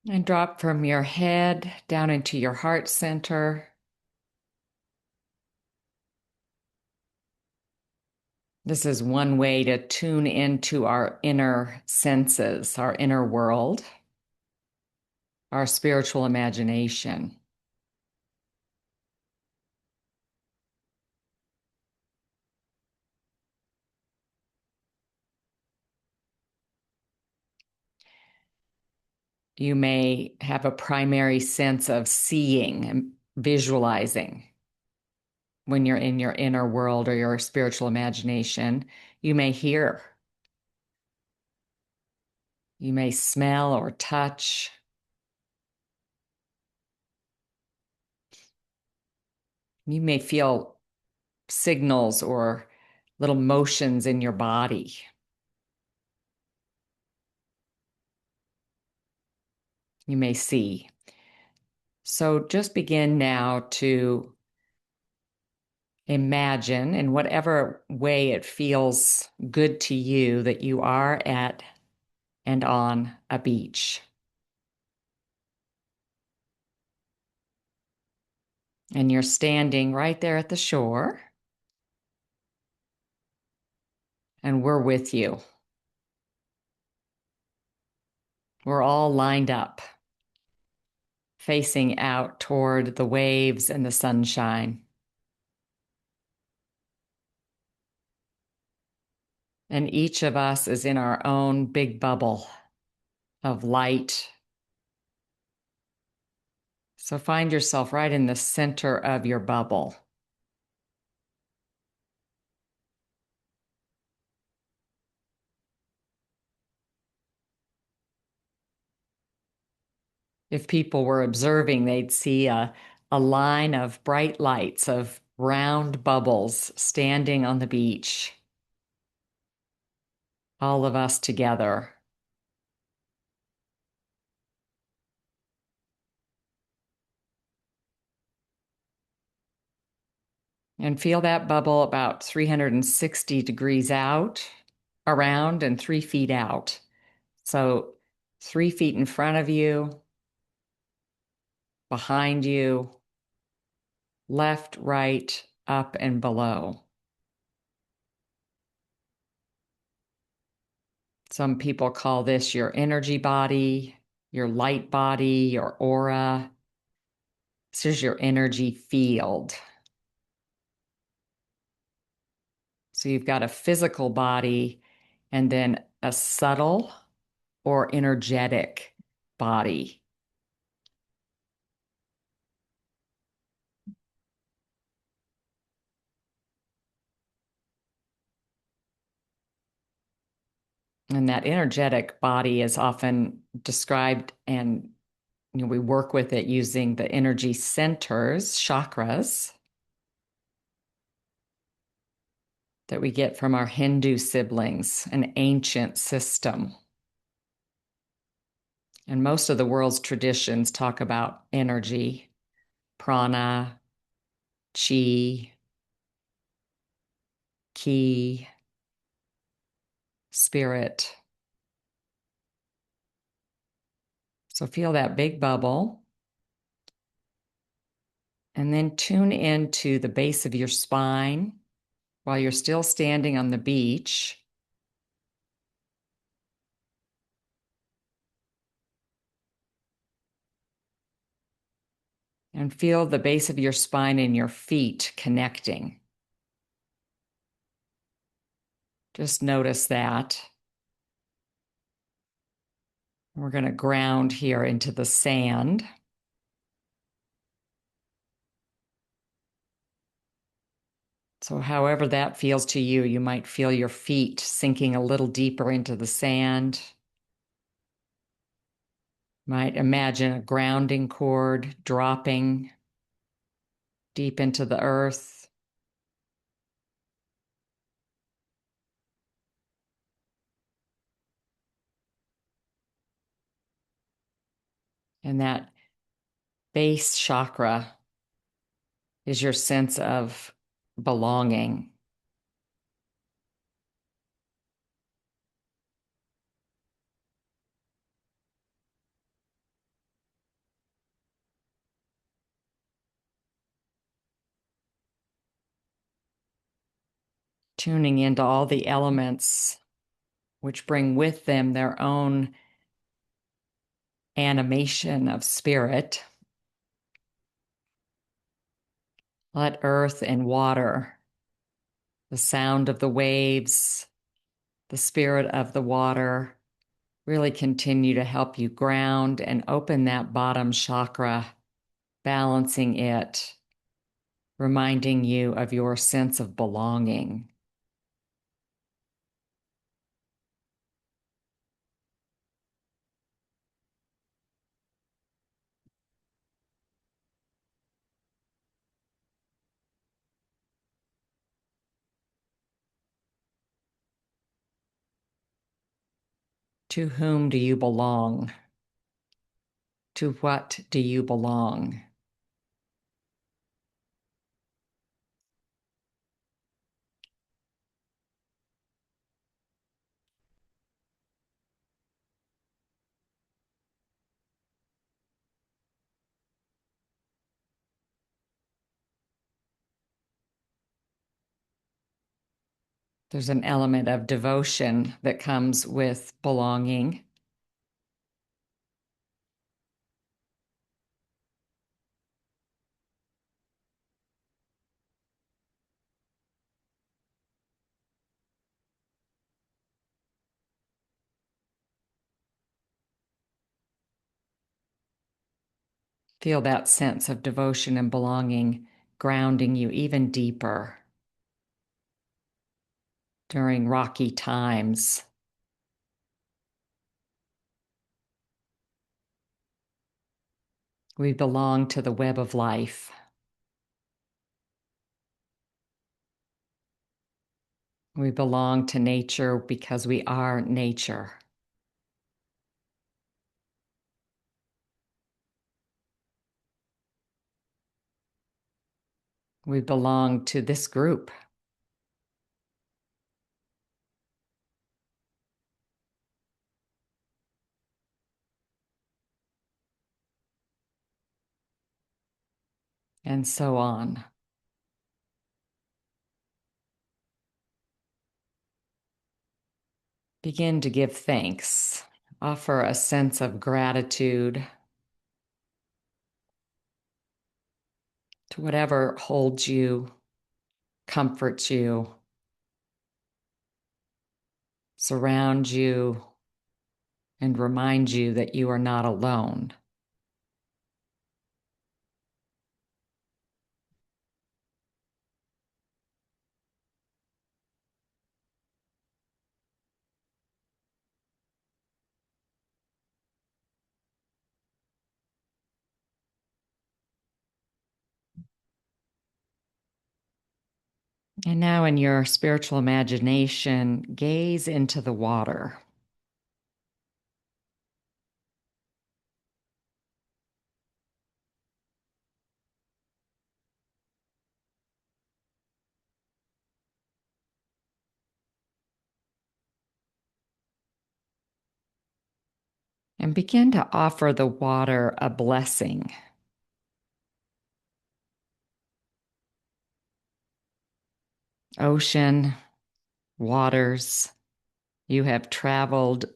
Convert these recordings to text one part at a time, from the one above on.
And drop from your head down into your heart center. This is one way to tune into our inner senses, our inner world, our spiritual imagination. You may have a primary sense of seeing and visualizing when you're in your inner world or your spiritual imagination. You may hear, you may smell or touch. You may feel signals or little motions in your body. You may see. So just begin now to imagine, in whatever way it feels good to you, that you are at and on a beach. And you're standing right there at the shore, and we're with you. We're all lined up, facing out toward the waves and the sunshine. And each of us is in our own big bubble of light. So find yourself right in the center of your bubble. If people were observing, they'd see a line of bright lights, of round bubbles standing on the beach, all of us together. And feel that bubble about 360 degrees out, around, and 3 feet out. So 3 feet in front of you, behind you, left, right, up, and below. Some people call this your energy body, your light body, your aura. This is your energy field. So you've got a physical body and then a subtle or energetic body. And that energetic body is often described, and we work with it using the energy centers, chakras, that we get from our Hindu siblings, an ancient system. And most of the world's traditions talk about energy, prana, chi, ki, spirit. So feel that big bubble, and then tune into the base of your spine while you're still standing on the beach. And feel the base of your spine and your feet connecting. Just notice that. We're going to ground here into the sand. So however that feels to you, you might feel your feet sinking a little deeper into the sand. Might imagine a grounding cord dropping deep into the earth. And that base chakra is your sense of belonging. tuning into all the elements which bring with them their own animation of spirit. Let earth and water, the sound of the waves, the spirit of the water really continue to help you ground and open that bottom chakra, balancing it, reminding you of your sense of belonging. To whom do you belong? To what do you belong? There's an element of devotion that comes with belonging. Feel that sense of devotion and belonging grounding you even deeper during rocky times. We belong to the web of life. We belong to nature because we are nature. We belong to this group. And so on. Begin to give thanks. Offer a sense of gratitude to whatever holds you, comforts you, surrounds you, and reminds you that you are not alone. And now, in your spiritual imagination, gaze into the water. And begin to offer the water a blessing. Ocean, waters, you have traveled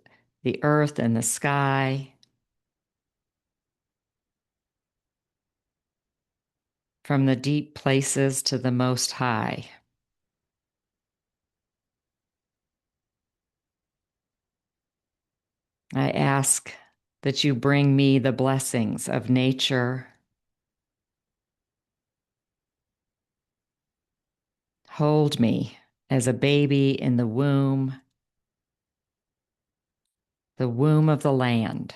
the earth and the sky, from the deep places to the most high. I ask that you bring me the blessings of nature. Hold me as a baby in the womb of the land,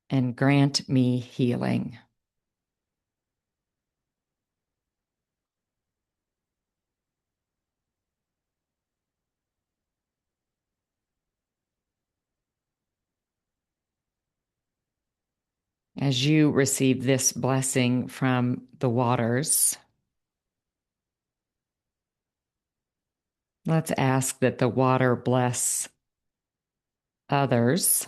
and grant me healing. As you receive this blessing from the waters, let's ask that the water bless others,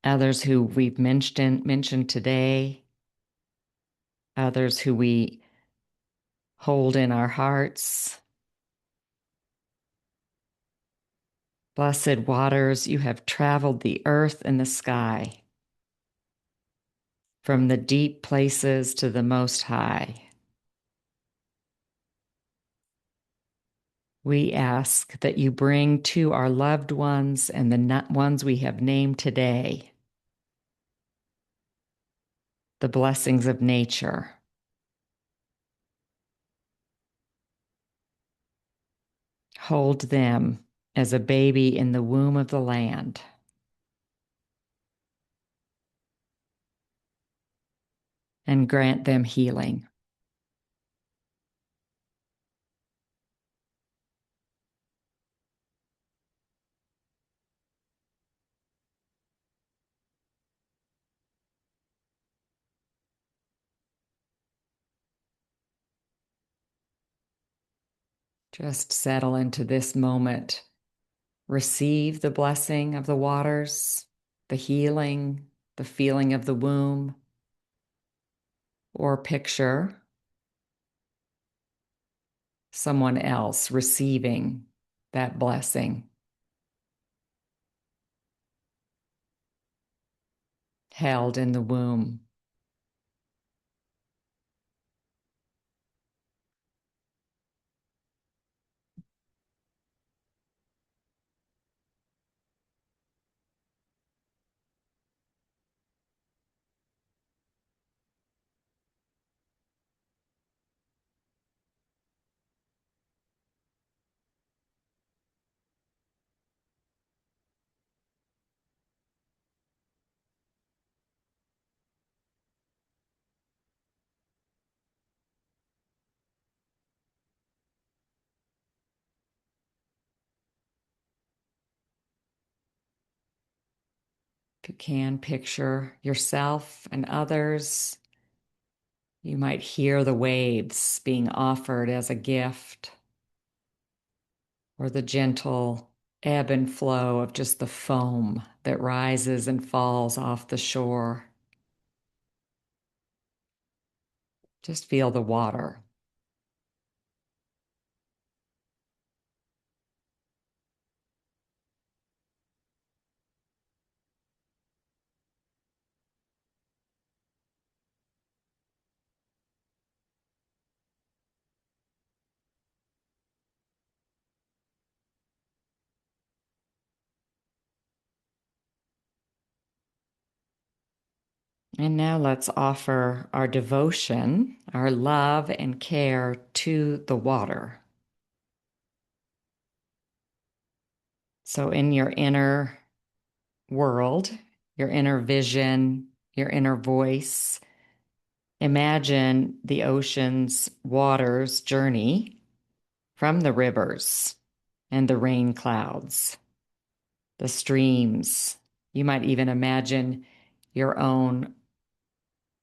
others who we've mentioned today, others who we hold in our hearts. Blessed waters, you have traveled the earth and the sky, from the deep places to the most high. We ask that you bring to our loved ones and the ones we have named today the blessings of nature. Hold them as a baby in the womb of the land. And grant them healing. Just settle into this moment. Receive the blessing of the waters, the healing, the feeling of the womb, or picture someone else receiving that blessing, held in the womb. If you can, picture yourself and others. You might hear the waves being offered as a gift, or the gentle ebb and flow of just the foam that rises and falls off the shore. Just feel the water. And now let's offer our devotion, our love and care to the water. So, in your inner world, your inner vision, your inner voice, imagine the ocean's waters journey from the rivers and the rain clouds, the streams. You might even imagine your own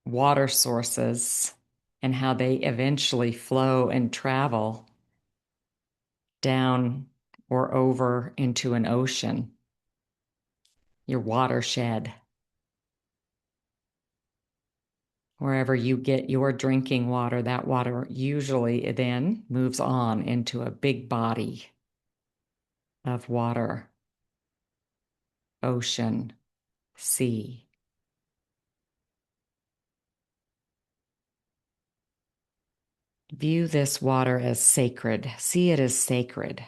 water sources and how they eventually flow and travel down or over into an ocean, your watershed. Wherever you get your drinking water, that water usually then moves on into a big body of water, ocean, sea. View this water as sacred. See it as sacred,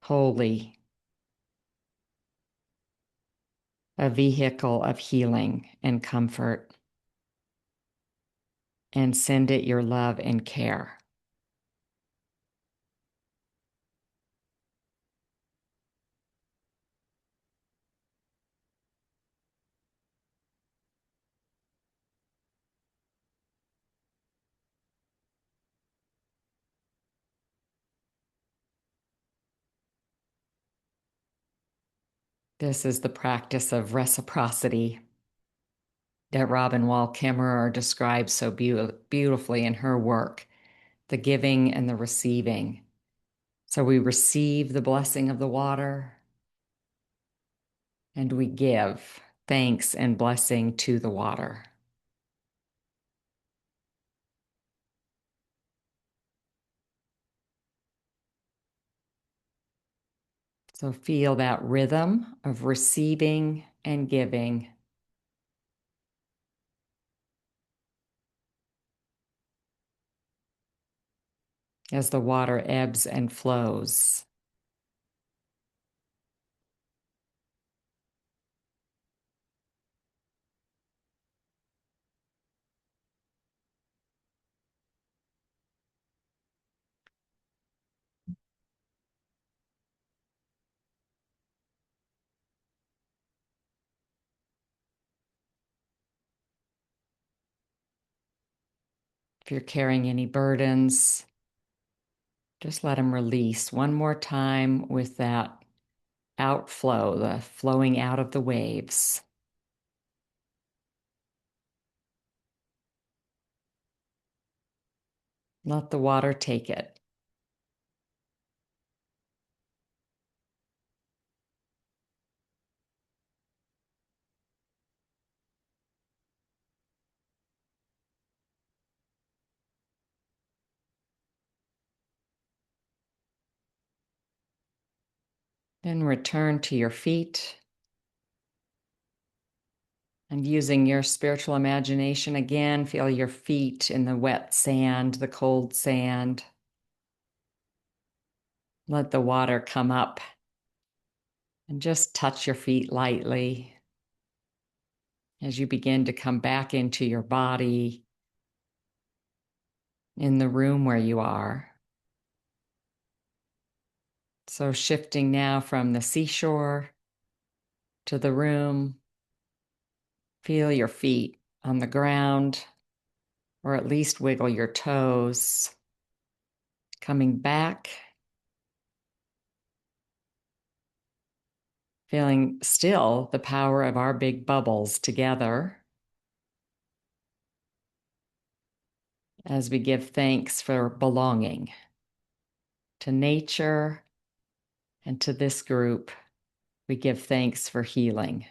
holy, a vehicle of healing and comfort, and send it your love and care. This is the practice of reciprocity that Robin Wall Kimmerer describes so beautifully in her work, the giving and the receiving. So we receive the blessing of the water and we give thanks and blessing to the water. So feel that rhythm of receiving and giving. As the water ebbs and flows. If you're carrying any burdens, just let them release one more time with that outflow, the flowing out of the waves. Let the water take it. Then return to your feet and using your spiritual imagination again, feel your feet in the wet sand, the cold sand. Let the water come up and just touch your feet lightly as you begin to come back into your body in the room where you are. So shifting now from the seashore to the room, feel your feet on the ground, or at least wiggle your toes. Coming back, feeling still the power of our big bubbles together as we give thanks for belonging to nature and to this group. We give thanks for healing.